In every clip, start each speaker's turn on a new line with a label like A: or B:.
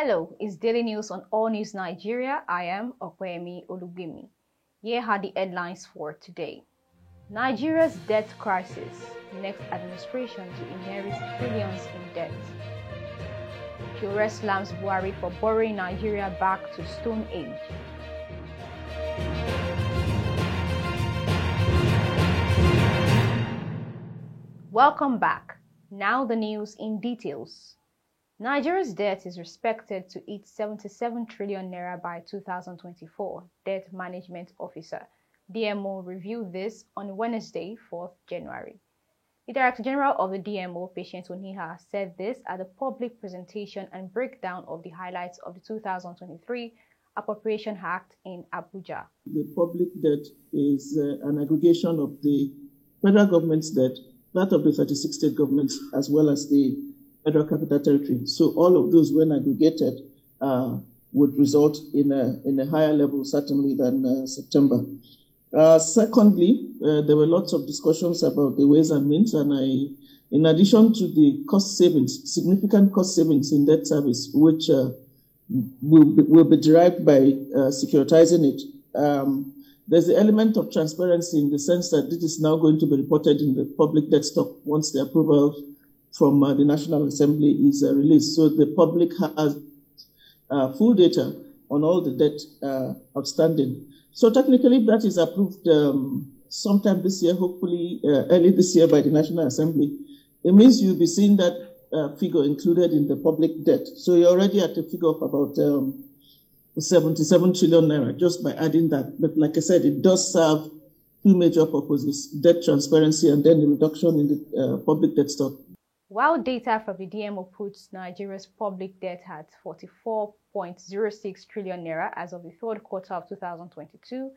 A: Hello, it's Daily News on All News Nigeria. I am Okwemi Olugbemi. Here are the headlines for today. Nigeria's debt crisis. Next administration to inherit trillions in debt. SOWORE slams BUHARI for borrowing Nigeria back to Stone Age. Welcome back. Now the news in details. Nigeria's debt is expected to hit 77 trillion naira by 2024, Debt Management Officer DMO revealed this on Wednesday, 4th January. The Director General of the DMO, Patient Oniha, said this at a public presentation and breakdown of the highlights of the 2023 Appropriation Act in Abuja.
B: The public debt is an aggregation of the federal government's debt, that of the 36 state governments, as well as the Federal Capital Territory. So all of those, when aggregated, would result in a higher level, certainly, than September. Secondly, there were lots of discussions about the ways and means, and in addition to the cost savings, significant cost savings in debt service, which will be derived by securitizing it, there's the element of transparency in the sense that this is now going to be reported in the public debt stock once the approval from the National Assembly is released. So the public has full data on all the debt outstanding. So technically, if that is approved sometime this year, hopefully early this year by the National Assembly, it means you'll be seeing that figure included in the public debt. So you're already at a figure of about 77 trillion naira just by adding that. But like I said, it does serve two major purposes: debt transparency and then the reduction in the public debt stock.
A: While data from the DMO puts Nigeria's public debt at 44.06 trillion naira as of the third quarter of 2022,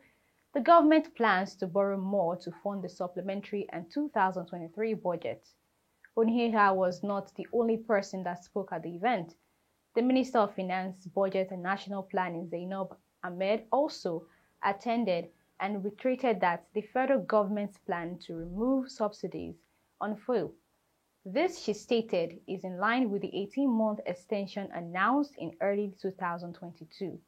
A: the government plans to borrow more to fund the supplementary and 2023 budget. Oniha was not the only person that spoke at the event. The Minister of Finance, Budget and National Planning, Zainab Ahmed, also attended and reiterated that the federal government's plan to remove subsidies on fuel. This, she stated, is in line with the 18-month extension announced in early 2022.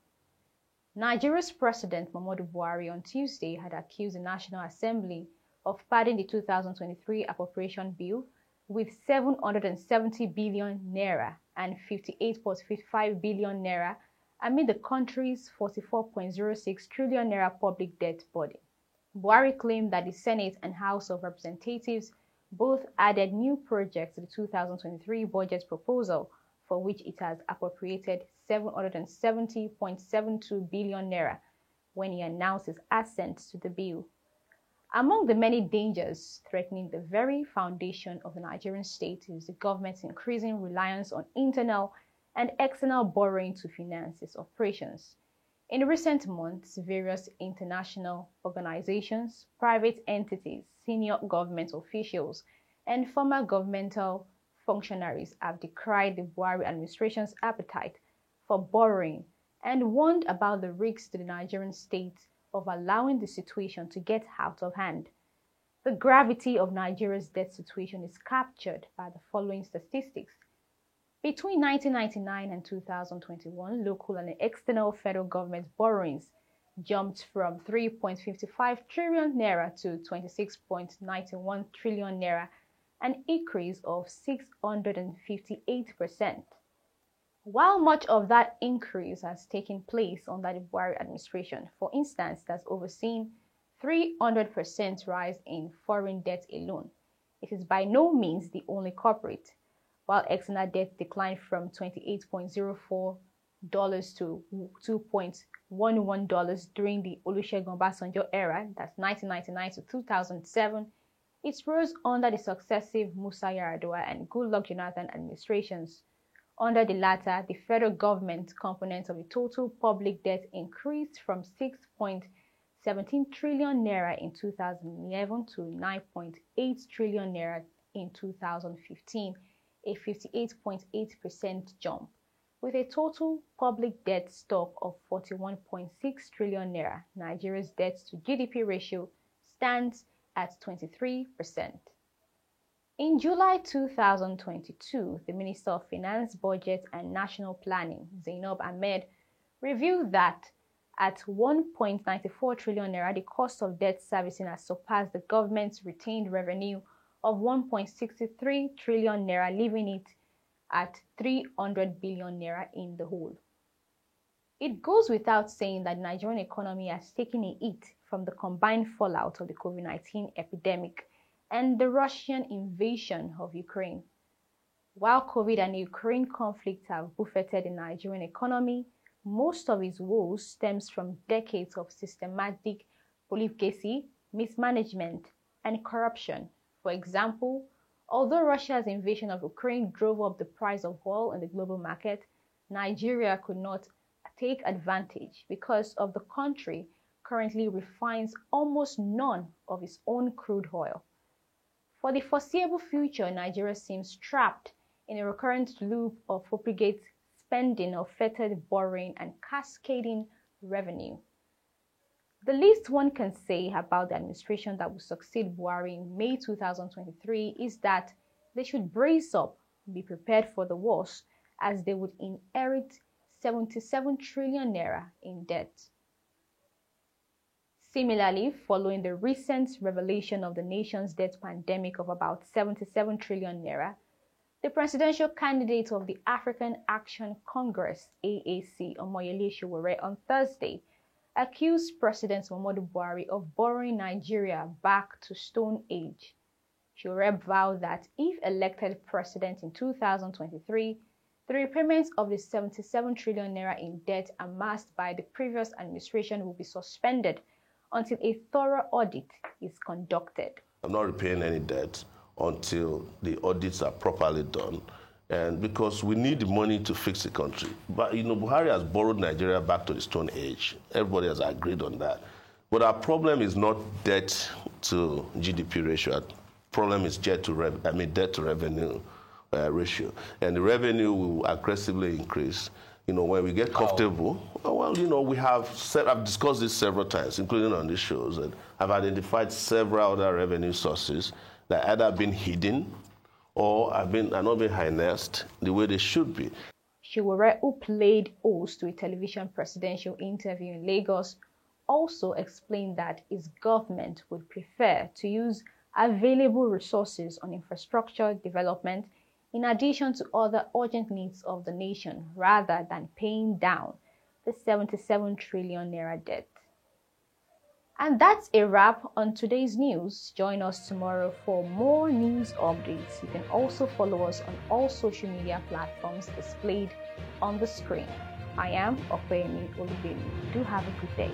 A: Nigeria's President Muhammadu Buhari on Tuesday had accused the National Assembly of padding the 2023 appropriation bill with 770 billion naira and 58.55 billion naira amid the country's 44.06 trillion naira public debt burden. Buhari claimed that the Senate and House of Representatives both added new projects to the 2023 budget proposal, for which it has appropriated 770.72 billion naira when he announced his assent to the bill. Among the many dangers threatening the very foundation of the Nigerian state is the government's increasing reliance on internal and external borrowing to finance its operations. In recent months, various international organizations, private entities, senior government officials, and former governmental functionaries have decried the Buhari administration's appetite for borrowing and warned about the risks to the Nigerian state of allowing the situation to get out of hand. The gravity of Nigeria's debt situation is captured by the following statistics. Between 1999 and 2021, local and external federal government borrowings jumped from 3.55 trillion naira to 26.91 trillion naira, an increase of 658%. While much of that increase has taken place under the Buhari administration, for instance, that's overseen 300% rise in foreign debt alone, it is by no means the only culprit. While external debt declined from $28.04 to $2.11 during the Olusegun Obasanjo era, that's 1999 to 2007, it rose under the successive Musa Yar'Adua and Goodluck Jonathan administrations. Under the latter, the federal government component of the total public debt increased from 6.17 trillion naira in 2011 to 9.8 trillion naira in 2015. A 58.8% jump. With a total public debt stock of 41.6 trillion naira, Nigeria's debt to GDP ratio stands at 23%. In July 2022, the Minister of Finance, Budget and National Planning, Zainab Ahmed, revealed that at 1.94 trillion naira, the cost of debt servicing has surpassed the government's retained revenue of 1.63 trillion naira, leaving it at 300 billion naira in the hole. It goes without saying that the Nigerian economy has taken a hit from the combined fallout of the COVID-19 epidemic and the Russian invasion of Ukraine. While COVID and the Ukraine conflict have buffeted the Nigerian economy, most of its woes stems from decades of systematic profligacy, mismanagement, and corruption. For example, although Russia's invasion of Ukraine drove up the price of oil in the global market, Nigeria could not take advantage because of the country currently refines almost none of its own crude oil. For the foreseeable future, Nigeria seems trapped in a recurrent loop of profligate spending, of fettered borrowing, and cascading revenue. The least one can say about the administration that will succeed Buhari in May 2023 is that they should brace up and be prepared for the worst, as they would inherit 77 trillion naira in debt. Similarly, following the recent revelation of the nation's debt pandemic of about 77 trillion naira, the presidential candidate of the African Action Congress, AAC, Omoyele Sowore, on Thursday, accused President Muhammadu Buhari of borrowing Nigeria back to Stone Age. Sowore vowed that if elected president in 2023, the repayment of the 77 trillion naira in debt amassed by the previous administration will be suspended until a thorough audit is conducted.
C: I'm not repaying any debt until the audits are properly done, and because we need the money to fix the country. But Buhari has borrowed Nigeria back to the Stone Age. Everybody has agreed on that. But our problem is not debt to GDP ratio. Our problem is debt to revenue ratio, and the revenue will aggressively increase. When we get comfortable, I've discussed this several times, including on these shows, and I've identified several other revenue sources that either have been hidden or are not being harnessed the way they should be.
A: Sowore, who played host to a television presidential interview in Lagos, also explained that his government would prefer to use available resources on infrastructure development in addition to other urgent needs of the nation, rather than paying down the 77 trillion naira debt. And that's a wrap on today's news. Join us tomorrow for more news updates. You can also follow us on all social media platforms displayed on the screen. I am Opeyemi Olubemi. Do have a good day.